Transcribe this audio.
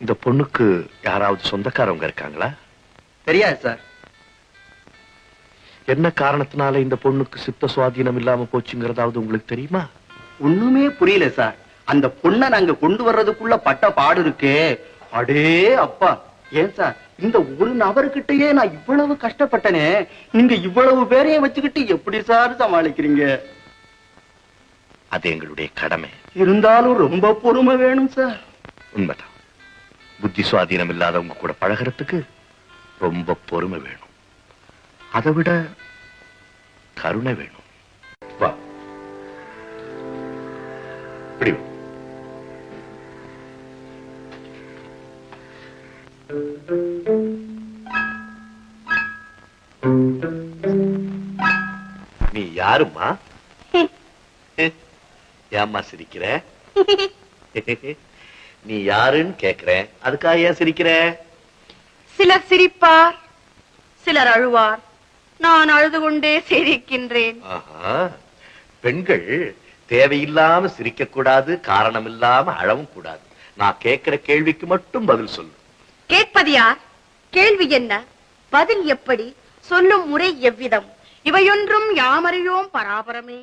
இந்த பொண்ணுக்கு யாராவது சொந்தக்காரவங்க இருக்காங்களா? தெரியாது சார். என்ன காரணத்தினால இந்த பொண்ணுக்கு சித்த சுவாதீனம் இல்லாம போச்சுங்கிறதாவது உங்களுக்கு தெரியுமா? ஒண்ணுமே புரியல சார். அந்த பொண்ணை நாங்க கொண்டு வர்றதுக்குள்ள பட்ட பாடு இருக்கே, அடே அப்பா. ஏன் சார், இந்த ஒரு நபர்கிட்டயே நான் இவ்வளவு கஷ்டப்பட்டனே, நீங்க இவ்வளவு பேரையும் வச்சுக்கிட்டு எப்படி சார் சமாளிக்கிறீங்க? அது எங்களுடைய கடமை. இருந்தாலும் ரொம்ப பொறுமை வேணும் சார். உண்மைதான். புத்தி சுவாதீனம் இல்லாதவங்க கூட பழகிறதுக்கு ரொம்ப பொறுமை வேணும். அதை விட கருணை வேணும். வா, இப்படி வா. நீ யாருமா? ஏம்மா சிரிக்கிற? நீ யாருன்னு கேக்குறேன், அதுக்காக ஏன் சிரிக்கிற? சிலர் சிரிப்பார், சிலர் அழுவார். நான் அழுது கொண்டே சிரிக்கின்றேன். பெண்கள் தேவையில்லாம சிரிக்க கூடாது, காரணம் இல்லாம அழவும் கூடாது. நான் கேட்கிற கேள்விக்கு மட்டும் பதில் சொல்லு. கேட்பது யார்? கேள்வி என்ன? பதில் எப்படி? சொல்லும் முறை எவ்விதம்? இவையொன்றும் யாமறியோம் பராபரமே.